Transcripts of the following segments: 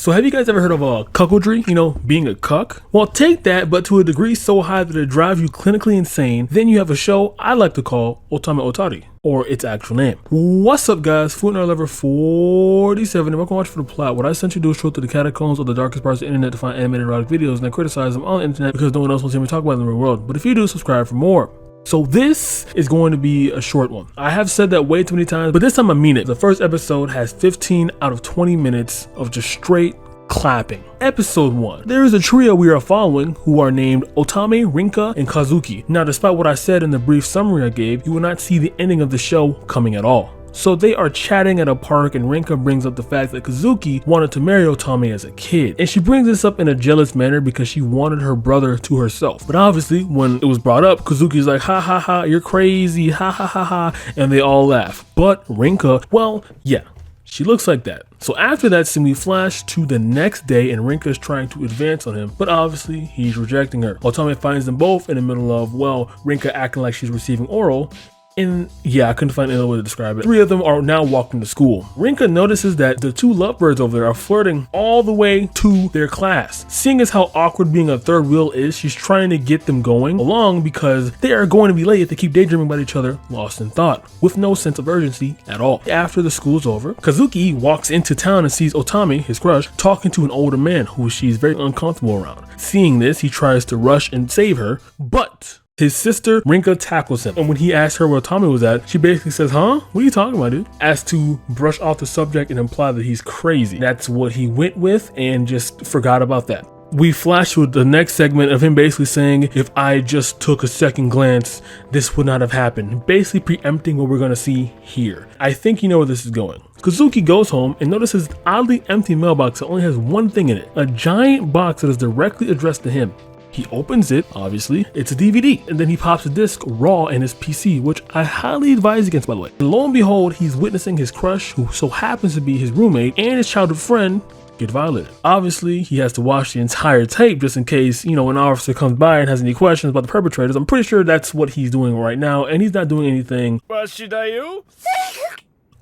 So have you guys ever heard of a cuckoldry, being a cuck? Well, take that, but to a degree so high that it drives you clinically insane. Then you have a show I like to call Otome Dori, or its actual name. What's up, guys? Food Nerd Lover 47, and welcome to Watch for the Plot. What I sent you to do is stroll through the catacombs of the darkest parts of the internet to find animated erotic videos, and I criticize them on the internet because no one else wants to hear me talk about them in the real world. But if you do, subscribe for more. So this is going to be a short one. I have said that way too many times, but this time I mean it. The first episode has 15 out of 20 minutes of just straight clapping. Episode 1. There is a trio we are following who are named Otome, Rinka, and Kazuki. Now, despite what I said in the brief summary I gave, you will not see the ending of the show coming at all. So they are chatting at a park, and Rinka brings up the fact that Kazuki wanted to marry Otome as a kid. And she brings this up in a jealous manner because she wanted her brother to herself. But obviously, when it was brought up, Kazuki's like, ha ha ha, you're crazy, ha ha ha ha, and they all laugh. But Rinka, well, yeah, she looks like that. So after that scene, we flash to the next day, and Rinka is trying to advance on him, but obviously he's rejecting her. Otome finds them both in the middle of, well, Rinka acting like she's receiving oral. And yeah, I couldn't find any other way to describe it. 3 of them are now walking to school. Rinka notices that the 2 lovebirds over there are flirting all the way to their class. Seeing as how awkward being a third wheel is, she's trying to get them going along because they are going to be late if they keep daydreaming about each other, lost in thought, with no sense of urgency at all. After the school's over, Kazuki walks into town and sees Otome, his crush, talking to an older man who she's very uncomfortable around. Seeing this, he tries to rush and save her, but his sister, Rinka, tackles him, and when he asks her where Otome was at, she basically says, huh? What are you talking about, dude? As to brush off the subject and imply that he's crazy. That's what he went with and just forgot about that. We flash to the next segment of him basically saying, if I just took a second glance, this would not have happened. Basically preempting what we're going to see here. I think you know where this is going. Kazuki goes home and notices an oddly empty mailbox that only has one thing in it. A giant box that is directly addressed to him. He opens it, obviously, it's a DVD, and then he pops a disc raw in his PC, which I highly advise against, by the way. And lo and behold, he's witnessing his crush, who so happens to be his roommate, and his childhood friend get violated. Obviously, he has to watch the entire tape just in case, an officer comes by and has any questions about the perpetrators. I'm pretty sure that's what he's doing right now, and he's not doing anything.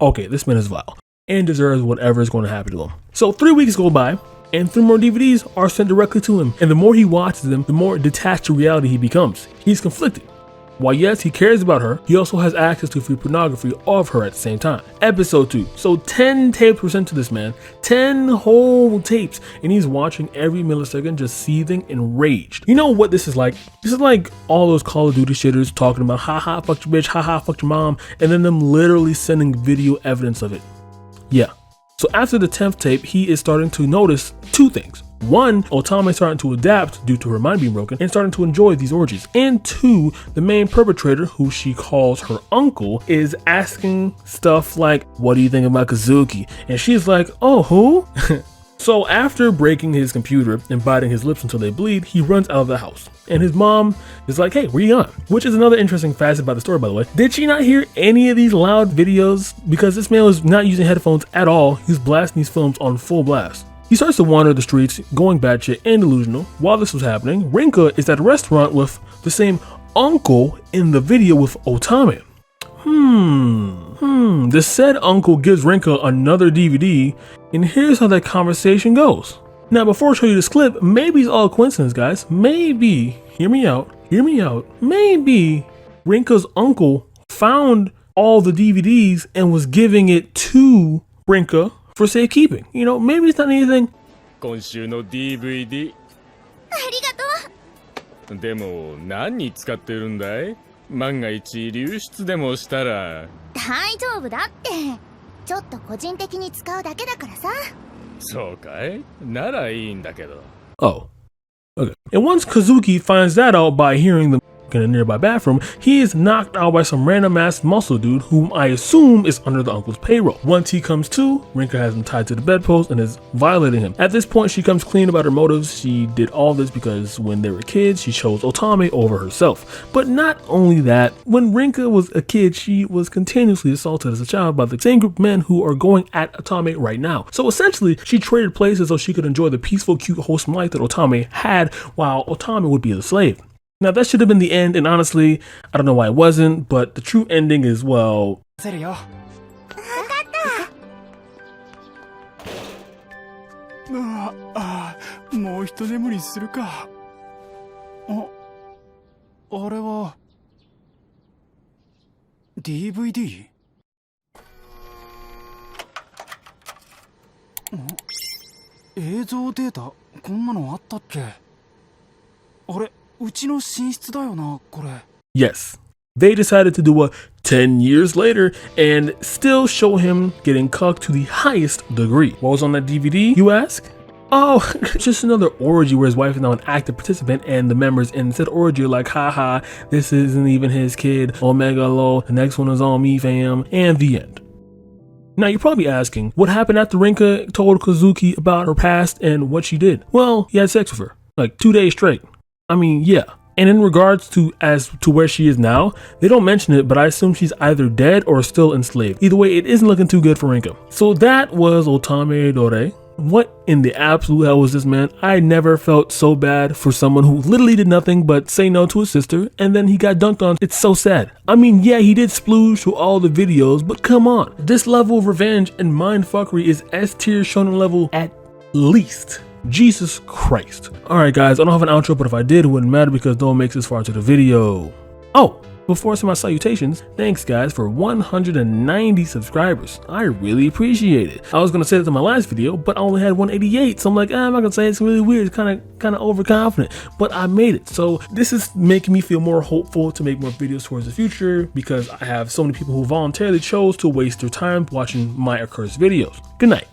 Okay, this man is vile, and deserves whatever is going to happen to him. So 3 weeks go by, and 3 more DVDs are sent directly to him. And the more he watches them, the more detached to reality he becomes. He's conflicted. While yes, he cares about her, he also has access to free pornography of her at the same time. Episode 2. So 10 tapes were sent to this man. 10 whole tapes. And he's watching every millisecond just seething and raged. You know what this is like? This is like all those Call of Duty shitters talking about haha, fuck your bitch, haha, fuck your mom. And then them literally sending video evidence of it. Yeah. So after the 10th tape, he is starting to notice 2 things. 1, Otome is starting to adapt due to her mind being broken and starting to enjoy these orgies. And 2, the main perpetrator, who she calls her uncle, is asking stuff like, what do you think about Kazuki? And she's like, oh, who? So after breaking his computer and biting his lips until they bleed, he runs out of the house. And his mom is like, hey, where you going? Which is another interesting facet about the story, by the way. Did she not hear any of these loud videos? Because this man was not using headphones at all. He's blasting these films on full blast. He starts to wander the streets, going batshit and delusional. While this was happening, Rinka is at a restaurant with the same uncle in the video with Otome. The said uncle gives Rinka another DVD, and here's how that conversation goes. Now, before I show you this clip, maybe it's all a coincidence, guys. Maybe, hear me out, maybe Rinka's uncle found all the DVDs and was giving it to Rinka for safekeeping. Maybe it's not anything. 今週の DVD ありがとう。でも何に使ってるんだい？万が一流出でもしたら。大丈夫だって。ちょっと個人的に使うだけだからさ。そうかい？ならいいんだけど。 Oh, okay. And once Kazuki finds that out by hearing them in a nearby bathroom, he is knocked out by some random ass muscle dude whom I assume is under the uncle's payroll. Once he comes to, Rinka has him tied to the bedpost and is violating him. At this point, she comes clean about her motives. She did all this because when they were kids, she chose Otome over herself. But not only that, when Rinka was a kid, she was continuously assaulted as a child by the same group of men who are going at Otome right now. So essentially, she traded places so she could enjoy the peaceful, cute, wholesome life that Otome had, while Otome would be the slave. Now that should have been the end, and honestly, I don't know why it wasn't, but the true ending is, well... もう一眠りするか。あれは DVD？ 映像データこんなのあったっけ？あれ、うちの寝室だよな、これ。 Yes. They decided to do a 10 years later and still show him getting cucked to the highest degree. What was on that DVD, you ask? Oh, just another orgy where his wife is now an active participant and the members in said orgy are like, haha, this isn't even his kid, omega low, the next one is on me fam, and the end. Now you're probably asking, what happened after Rinka told Kazuki about her past and what she did? Well, he had sex with her, like 2 days straight. I mean, yeah. And in regards to as to where she is now, they don't mention it, but I assume she's either dead or still enslaved. Either way, it isn't looking too good for Rinka. So that was Otome Dori. What in the absolute hell was this, man? I never felt so bad for someone who literally did nothing but say no to his sister and then he got dunked on. It's so sad. I mean, yeah, he did splooge to all the videos, but come on. This level of revenge and mindfuckery is S tier shonen level at least. Jesus Christ. Alright guys, I don't have an outro, but if I did, it wouldn't matter because no one makes this far into the video. Oh, before I say my salutations, thanks guys for 190 subscribers. I really appreciate it. I was gonna say that in my last video, but I only had 188, so I'm like, I'm not gonna say it. It's really weird. It's kind of overconfident, but I made it. So this is making me feel more hopeful to make more videos towards the future because I have so many people who voluntarily chose to waste their time watching my accursed videos. Good night.